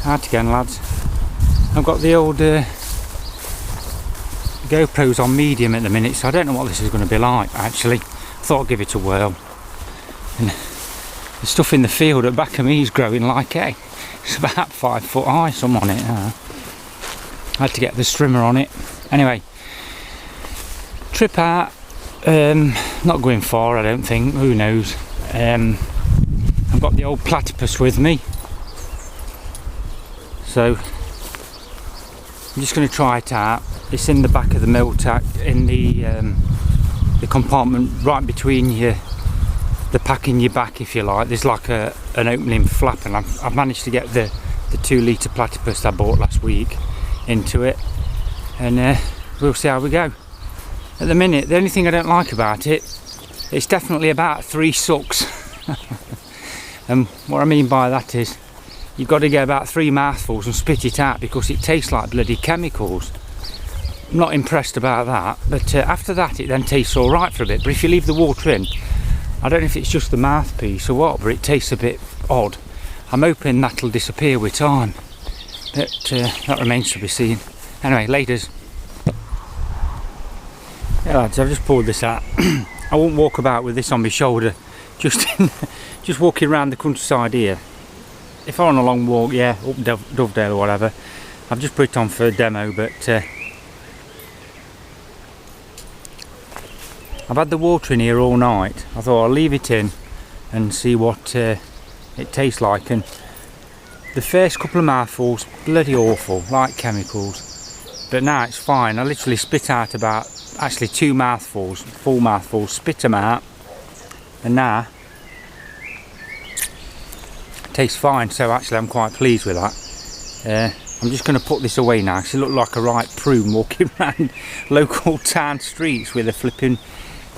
Out again, lads. I've got the old GoPros on medium at the minute, so I don't know what this is going to be like actually. I thought I'd give it a whirl. And the stuff in the field at the back of me is growing like hay. It's about 5 foot high, some on it. I had to get the strimmer on it. Anyway, trip out. Not going far, I don't think. Who knows? I've got the old platypus with me, so I'm just going to try it out. It's in the back of the Miltac, in the compartment right between the pack in your back, if you like. There's like an opening flap, and I've managed to get the 2 litre platypus I bought last week into it, and we'll see how we go. At the minute, the only thing I don't like about it, it's definitely about 3 sucks. And what I mean by that is, you've got to get about 3 mouthfuls and spit it out, because it tastes like bloody chemicals. I'm not impressed about that, but after that it then tastes alright for a bit. But if you leave the water in, I don't know if it's just the mouthpiece or what, but it tastes a bit odd. I'm hoping that'll disappear with time, but that remains to be seen. Anyway, laters. Yeah, lads, I've just pulled this out. I won't walk about with this on my shoulder, just walking around the countryside here. If I'm on a long walk, yeah, up Dovedale or whatever, I've just put it on for a demo, but I've had the water in here all night. I thought I'll leave it in and see what it tastes like, and the first couple of mouthfuls, bloody awful, like chemicals, but now it's fine. I literally spit out about, actually 2 mouthfuls, full mouthfuls, spit them out, and now it tastes fine. So actually I'm quite pleased with that. I'm just going to put this away now, because it looked like a right prune walking around local town streets with a flipping...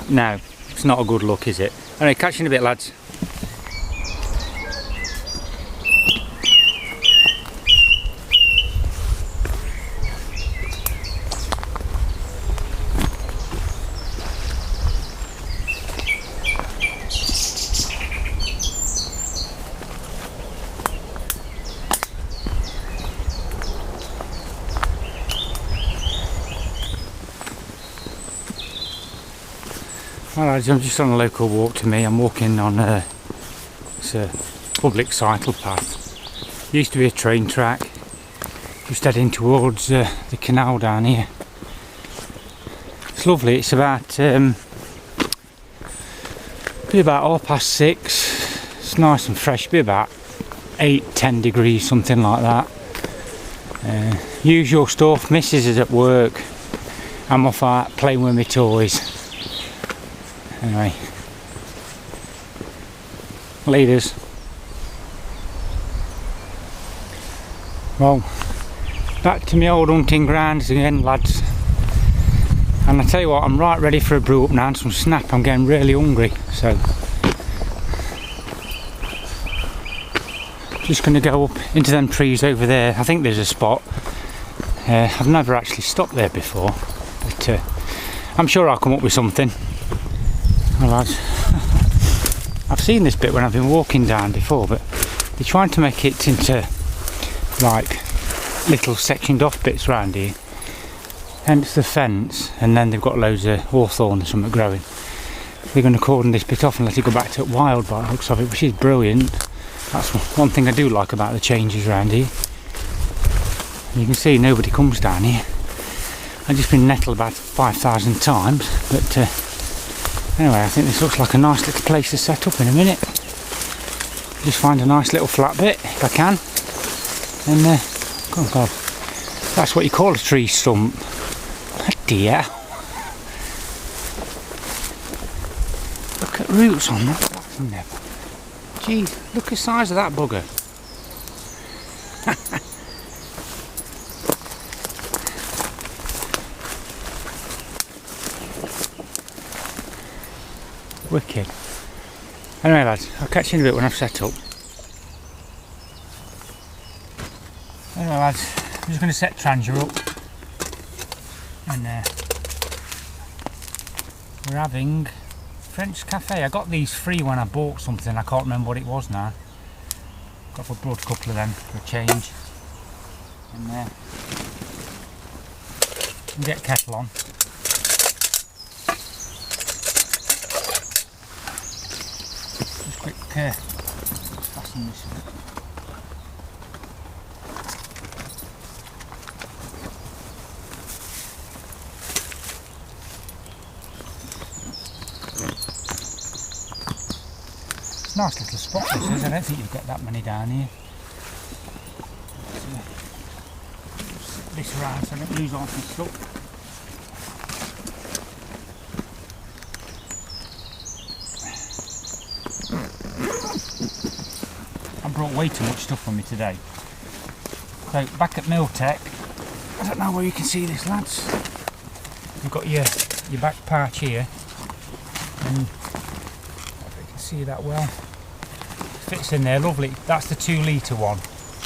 No, it's not a good look, is it? Anyway, catch you in a bit, lads. Alright, I'm just on a local walk to me. I'm walking on it's a public cycle path. Used to be a train track. Just heading towards the canal down here. It's lovely. It's about be about 6:30. It's nice and fresh. Be about 8-10 degrees, something like that. Usual stuff. Missus is at work. I'm off out playing with my toys. Anyway, leaders. Well, back to my old hunting grounds again, lads. And I tell you what, I'm right ready for a brew up now and some snap. I'm getting really hungry, so just going to go up into them trees over there. I think there's a spot. I've never actually stopped there before, but I'm sure I'll come up with something. Well, lads, I've seen this bit when I've been walking down before, but they're trying to make it into like little sectioned off bits around here, hence the fence, and then they've got loads of hawthorn or something growing. They're going to cordon this bit off and let it go back to wild by the looks of it, which is brilliant. That's one thing I do like about the changes around here. You can see nobody comes down here. I've just been nettled about 5,000 times, but anyway, I think this looks like a nice little place to set up in a minute. Just find a nice little flat bit if I can, and oh God, that's what you call a tree stump. Dear, look at roots on that. That's never. Jeez, look at the size of that bugger. Wicked. Anyway, lads, I'll catch you in a bit when I've set up. Anyway, lads, I'm just going to set Trangia up, and we're having French cafe. I got these free when I bought something. I can't remember what it was now. Got a blood couple of them for a change. and get kettle on. Just quick fasten this up. It's a nice little spot this is, I don't think you've got that many down here. Set this around so I don't lose half my stuff. I brought way too much stuff with me today. So back at Miltech, I don't know where you can see this, lads. You've got your back patch here, and if you can see that well, fits in there lovely. That's the 2 litre one.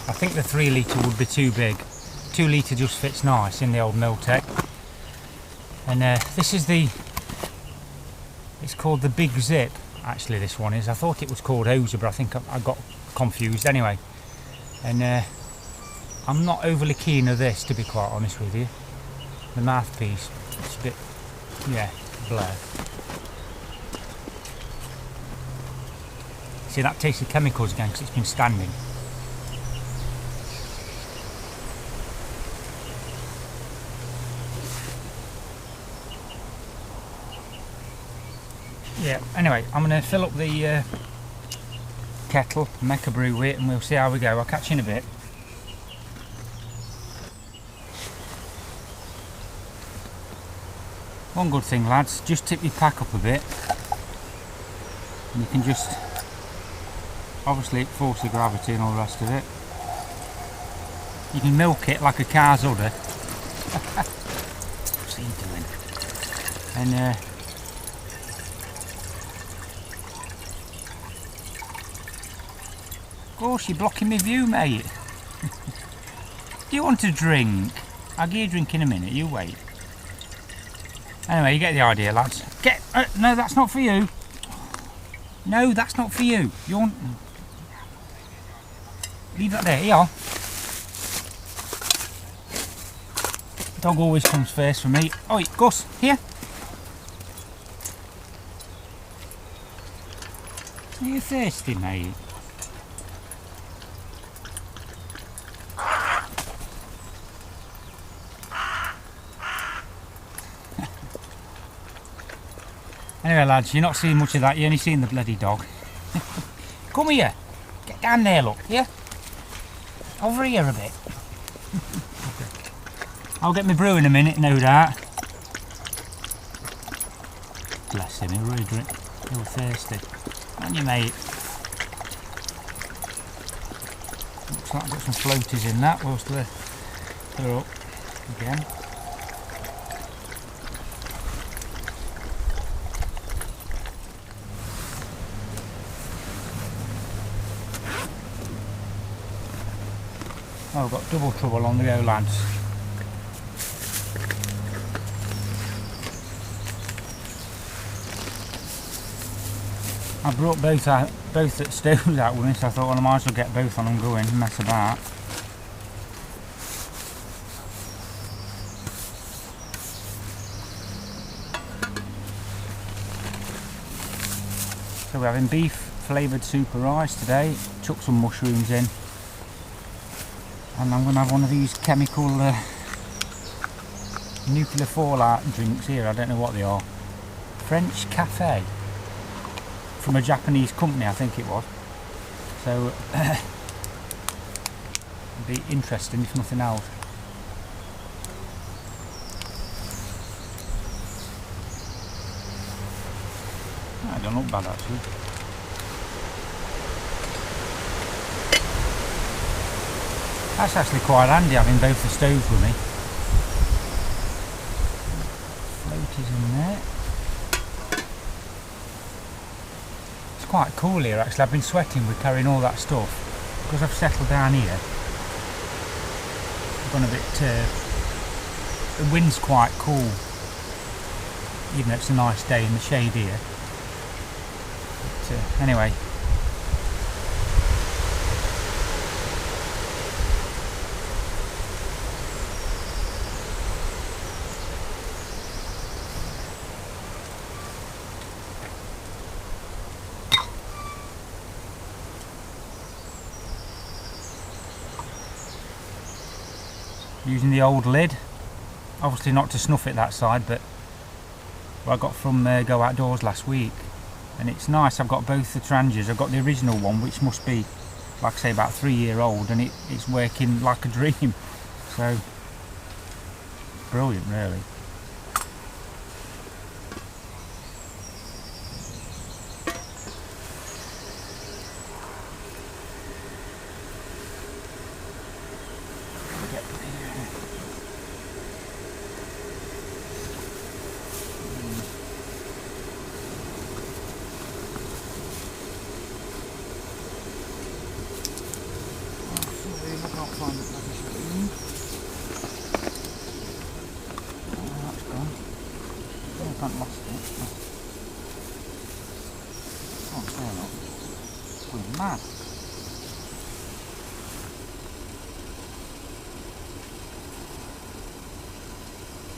I think the 3 litre would be too big. 2 litre just fits nice in the old Miltech. And this is it's called the Big Zip. Actually, this one is. I thought it was called Oser, but I think I got confused anyway. And I'm not overly keen of this, to be quite honest with you. The mouthpiece, it's a bit, yeah, blur. See, that tasted chemicals again because it's been standing. Yeah, anyway, I'm going to fill up the kettle, make a brew with it, and we'll see how we go. I'll catch you in a bit. One good thing, lads, just tip your pack up a bit, and you can just, obviously, force the gravity and all the rest of it. You can milk it like a car's udder. What's he doing? And of course, you're blocking my view, mate. Do you want a drink? I'll give you a drink in a minute, you wait. Anyway, you get the idea, lads. No, that's not for you. No, that's not for you. You want... Leave that there, here. Dog always comes first for me. Oi, Gus, here. Are you thirsty, mate? Anyway, lads, you're not seeing much of that, you're only seeing the bloody dog. Come here. Get down there, look, here. Over here a bit. I'll get my brew in a minute, no doubt. Bless him, he'll really drink. He'll thirsty. Aren't you, mate? Looks like I've got some floaties in that, whilst they're up again. Oh, we've got double trouble on the go, lads. I brought both stoves out with me, so I thought, well, I might as well get both on and going and mess about. So we're having beef flavoured super rice today. Chuck some mushrooms in. And I'm going to have one of these chemical nuclear fallout drinks here, I don't know what they are. French Cafe. From a Japanese company, I think it was. So, it'd be interesting if nothing else. I don't look bad actually. That's actually quite handy having both the stoves with me. Floaties in there. It's quite cool here actually. I've been sweating with carrying all that stuff. Because I've settled down here, I've gone a bit, the wind's quite cool. Even though it's a nice day in the shade here. But, anyway. using the old lid. Obviously not to snuff it that side, but what I got from Go Outdoors last week. And it's nice, I've got both the Trangias. I've got the original one, which must be, like I say, about 3-year-old, and it's working like a dream. So, brilliant really. I haven't lost it. Oh, fair enough. Going mad.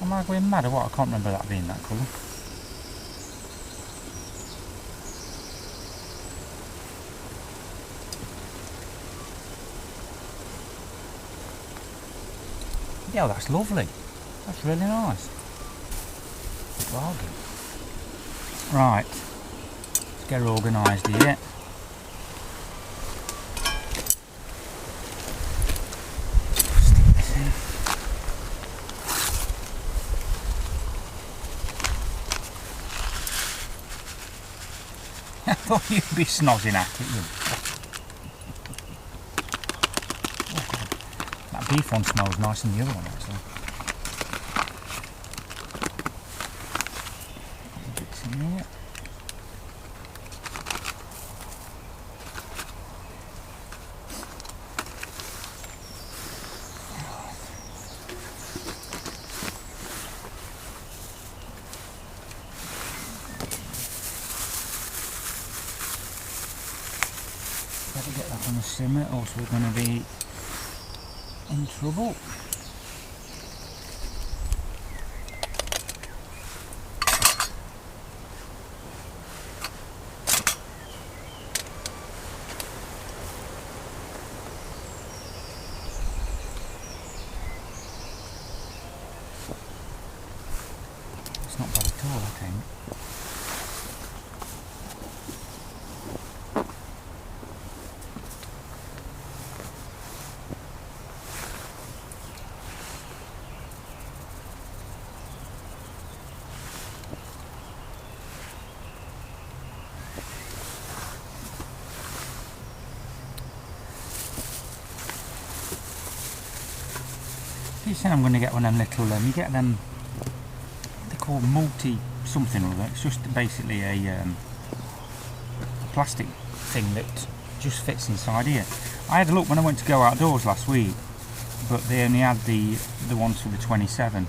Am I going mad or what? I can't remember that being that colour. Yeah, that's lovely. That's really nice. Bargain. Right, let's get her organised here. Stick this in. I thought you'd be snozzing at it, you. Oh God. That beef one smells nice than the other one actually. Yeah. Better get that on the simmer, or else we're going to be in trouble. It's not bad at all, I think. You say I'm going to get one of them little, you get them, they're called multi something or other. It's just basically a plastic thing that just fits inside here. I had a look when I went to Go Outdoors last week, but they only had the ones for the 27.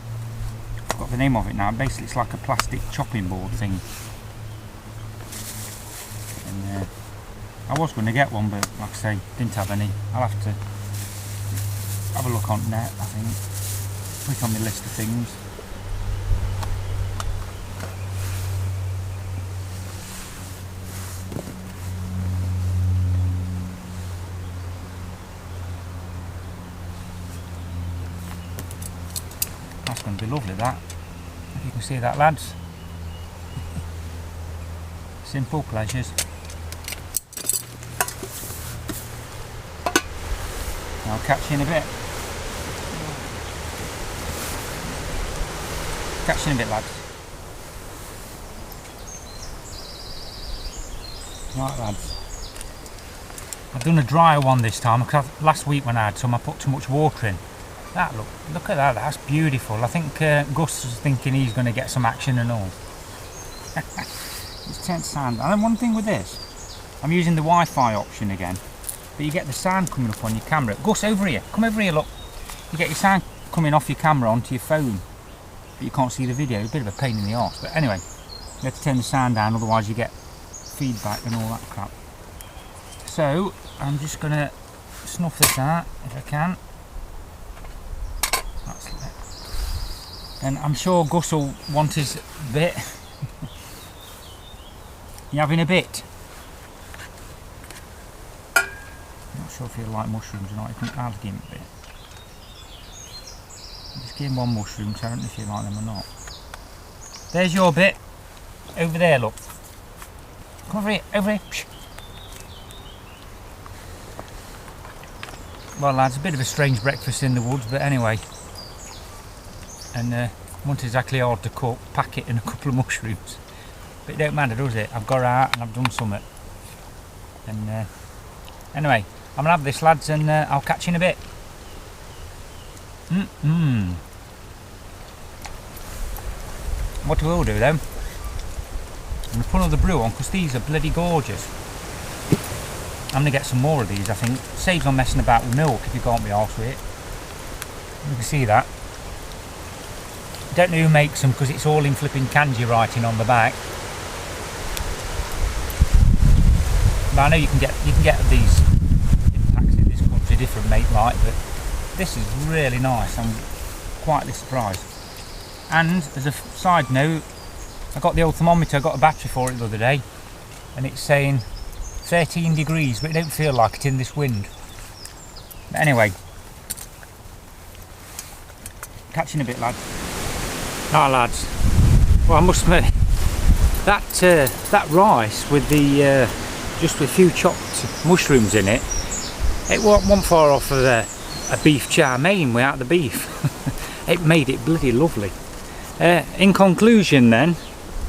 I've got the name of it now. Basically it's like a plastic chopping board thing. And I was going to get one, but like I say, didn't have any. I'll have to have a look on net, I think. Put it on my list of things. That's going to be lovely, that. If you can see that, lads. Simple pleasures. I'll catch you in a bit. Catch you in a bit, lads. Right, lads. I've done a drier one this time because last week when I had some, I put too much water in. That look at that. That's beautiful. I think Gus was thinking he's going to get some action and all. It's tense sound. And then one thing with this, I'm using the Wi-Fi option again, but you get the sound coming up on your camera. Gus, over here. Come over here. Look. You get your sound coming off your camera onto your phone. But you can't see the video. It's a bit of a pain in the arse, but anyway, you have to turn the sound down, otherwise you get feedback and all that crap. So I'm just going to snuff this out if I can. That's it. And I'm sure Gus will want his bit. You having a bit? I'm not sure if you like mushrooms or not. You can have him a bit. Just give him one mushroom, so I don't know if you like them or not. There's your bit. Over there, look. Come over here, over here. Psh. Well lads, a bit of a strange breakfast in the woods, but anyway. And wasn't exactly hard to cook, packet and a couple of mushrooms. But it don't matter, does it? I've got out and I've done something. And anyway, I'm gonna have this lads, and I'll catch you in a bit. What we will do then, I'm going to put another brew on because these are bloody gorgeous. I'm going to get some more of these, I think. Saves on messing about with milk if you can't be arsed with it. You can see that. Don't know who makes them because it's all in flipping Trangia writing on the back. But I know you can get these in packs in this country, different make like, but this is really nice. I'm quietly surprised. And as a side note, I got the old thermometer, I got a battery for it the other day, and it's saying 13 degrees, but it don't feel like it in this wind. But anyway, catch you in a bit, lads. Ah, lads. Well, I must admit, that rice with the just with a few chopped mushrooms in it, it wasn't far off of a beef chow mein without the beef. It made it bloody lovely. In conclusion then,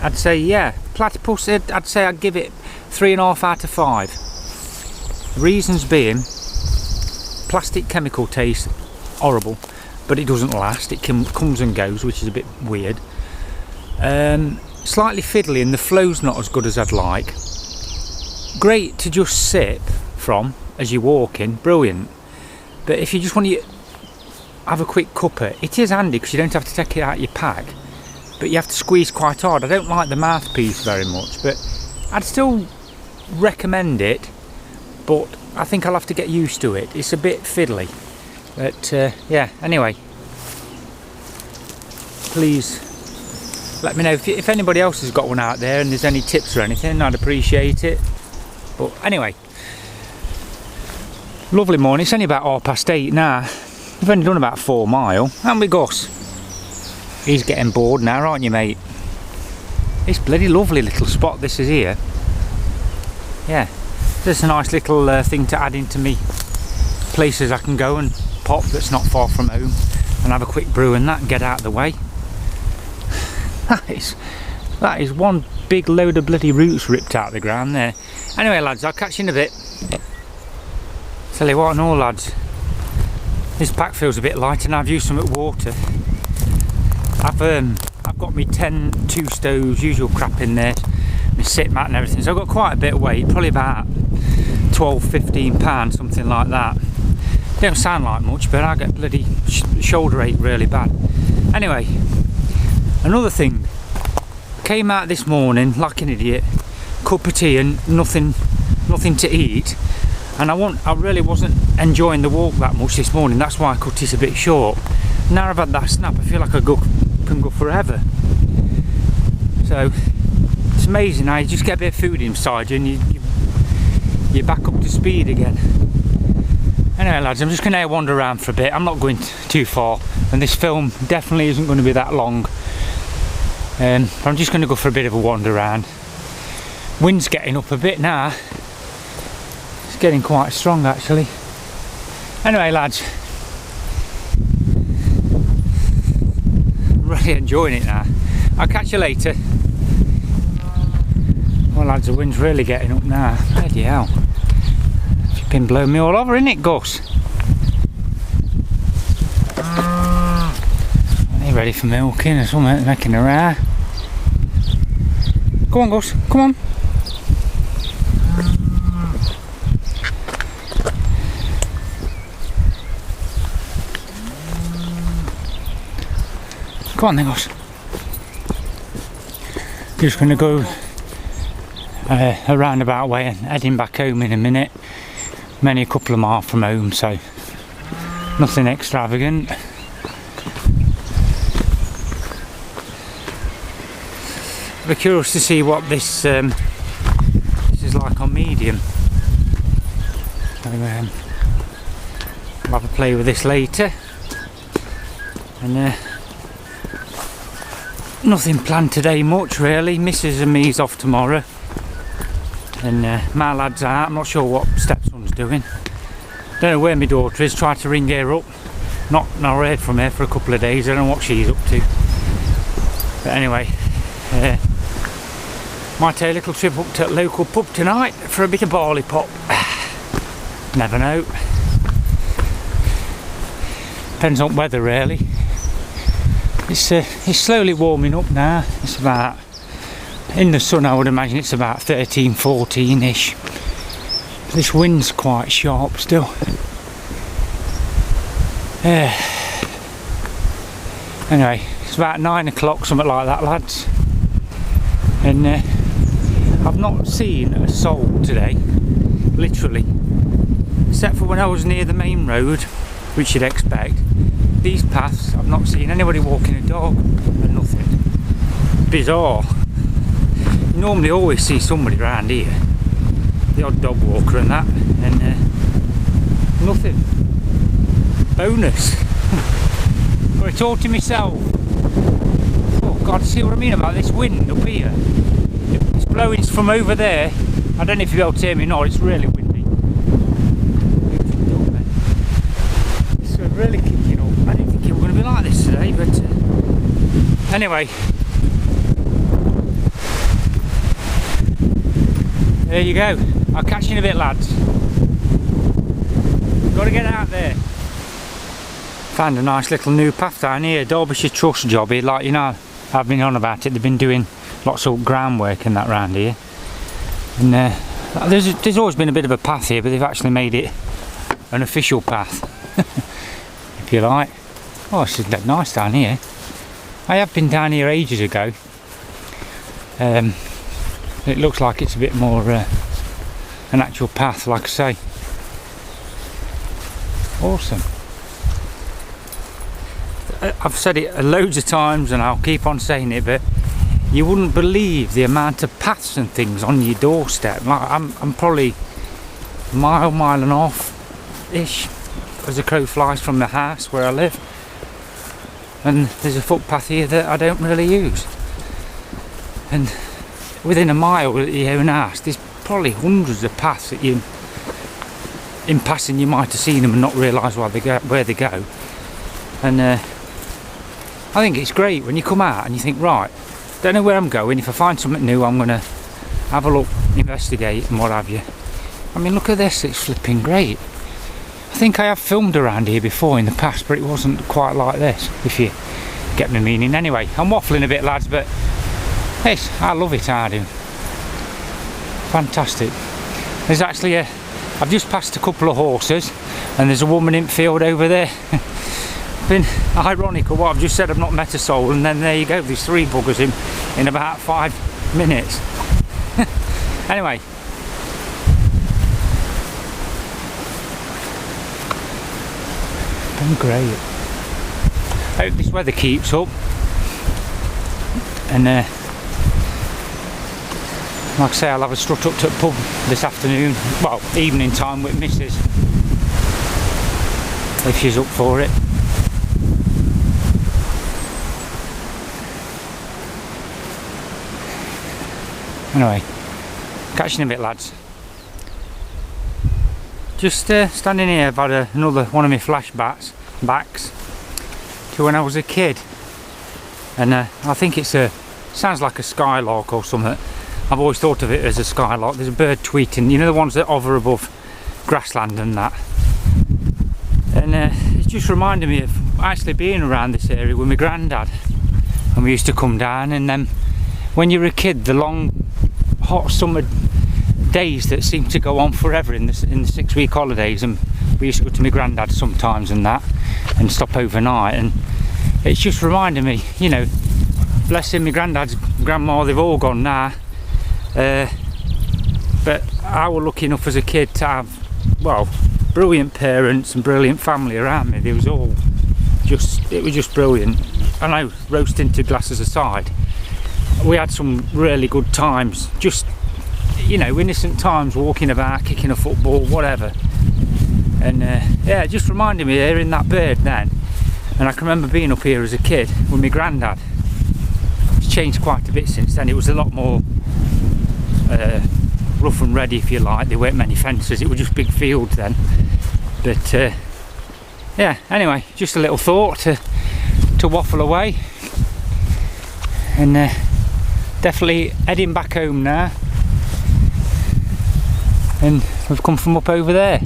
I'd say yeah, platypus, I'd say I'd give it 3.5 out of 5. Reasons being, plastic chemical taste, horrible, but it doesn't last, it comes and goes, which is a bit weird. Slightly fiddly and the flow's not as good as I'd like. Great to just sip from as you're walking, brilliant. But if you just want to have a quick cuppa, it is handy because you don't have to take it out of your pack, but you have to squeeze quite hard. I don't like the mouthpiece very much, but I'd still recommend it, but I think I'll have to get used to it. It's a bit fiddly, but yeah, anyway, please let me know if anybody else has got one out there and there's any tips or anything. I'd appreciate it. But anyway, lovely morning. It's only about 8:30 now. We've only done about 4 mile, haven't we, Gus? He's getting bored now, aren't you, mate? It's bloody lovely little spot this is here. Yeah, there's a nice little thing to add into me places I can go and pop that's not far from home and have a quick brew and that and get out of the way. That is one big load of bloody roots ripped out of the ground there. Anyway, lads, I'll catch you in a bit. Tell you what and all, lads, this pack feels a bit light and I've used some water. I've got me 10 2 stoves, usual crap in there, my sit mat and everything, so I've got quite a bit of weight, probably about 12-15 pounds, something like that. Don't sound like much, but I get bloody shoulder ache really bad. Anyway, another thing, came out this morning like an idiot, cup of tea and nothing to eat, and I really wasn't enjoying the walk that much this morning. That's why I cut it a bit short. Now I've had that snap, I feel like I can go forever. So it's amazing how you just get a bit of food inside you and you're back up to speed again. Anyway, lads, I'm just going to wander around for a bit. I'm not going too far, and this film definitely isn't going to be that long. I'm just going to go for a bit of a wander around. Wind's getting up a bit now. It's getting quite strong actually. Anyway, lads, I'm really enjoying it now. I'll catch you later. Well, lads, the wind's really getting up now. Bloody hell. You've been blowing me all over, innit, Gus? Are you ready for milking or something? Making a row? Come on, Gus, come on. Come on then, Gus. Just going to go a roundabout way and heading back home in a minute. I'm only a couple of miles from home, so nothing extravagant. I'll be curious to see what this is like on medium. So, I'll have a play with this later. And nothing planned today much really. Mrs and me's off tomorrow, and my lad's out. I'm not sure what stepson's doing. Don't know where my daughter is. Tried to ring her up, not heard from her for a couple of days. I don't know what she's up to. But anyway, might take a little trip up to a local pub tonight for a bit of barley pop. Never know. Depends on weather really. It's slowly warming up now. It's about, in the sun I would imagine it's about 13, 14-ish. This wind's quite sharp still. Anyway, it's about 9 o'clock, something like that, lads. And I've not seen a soul today, literally. Except for when I was near the main road, which you'd expect. These paths, I've not seen anybody walking a dog and nothing. Bizarre. You normally always see somebody around here. The odd dog walker and that. And nothing. Bonus. Got it all to myself. Oh God, see what I mean about this wind up here? It's blowing from over there. I don't know if you'll be able to hear me or not, it's really windy. It's really kicking up. I didn't think it was going to be like this today, but anyway. There you go. I'll catch you in a bit, lads. Got to get out there. Found a nice little new path down here. Derbyshire Trust job here, like, you know, I've been on about it. They've been doing lots of groundwork and that round here. And there's always been a bit of a path here, but they've actually made it an official path. If you like. Oh, this is dead nice down here. I have been down here ages ago. It looks like it's a bit more an actual path, like I say. Awesome. I've said it loads of times and I'll keep on saying it, but you wouldn't believe the amount of paths and things on your doorstep. Like I'm probably a mile and a half ish as a crow flies from the house where I live, and there's a footpath here that I don't really use, and within a mile of your own house there's probably hundreds of paths that you, in passing, you might have seen them and not realise where they go. And I think it's great when you come out and you think, right, don't know where I'm going. If I find something new, I'm going to have a look, investigate and what have you. I mean, look at this, it's flipping great. I think I have filmed around here before in the past, but it wasn't quite like this, if you get my meaning. Anyway, I'm waffling a bit, lads, but yes, I love it, I do. Fantastic. There's actually I've just passed a couple of horses and there's a woman in field over there. Been ironical what I've just said. I've not met a soul, and then there you go, there's 3 buggers in about 5 minutes. Anyway, been great. I hope this weather keeps up, and like I say, I'll have a strut up to the pub this afternoon, well, evening time with Mrs, if she's up for it. Anyway, catch you in a bit, lads. Just standing here, I've had another one of my flashbacks to when I was a kid, and I think sounds like a skylark or something. I've always thought of it as a skylark. There's a bird tweeting, you know, the ones that hover above grassland and that. And it just reminded me of actually being around this area with my granddad, and we used to come down, and then when you were a kid, the long hot summer days that seemed to go on forever in the 6-week holidays, and we used to go to my granddad sometimes and that, and stop overnight, and it's just reminded me, you know, bless him, my granddad's grandma, they've all gone now, but I was lucky enough as a kid to have, well, brilliant parents and brilliant family around me. It was just brilliant. I know, roasting 2 glasses aside, we had some really good times, just, you know, innocent times, walking about, kicking a football, whatever. And yeah, it just reminded me of hearing that bird then, And I can remember being up here as a kid with my granddad. It's changed quite a bit since then. It was a lot more rough and ready, if you like. There weren't many fences, it was just big fields then. But yeah, anyway, just a little thought to waffle away. And definitely heading back home now. And we've come from up over there.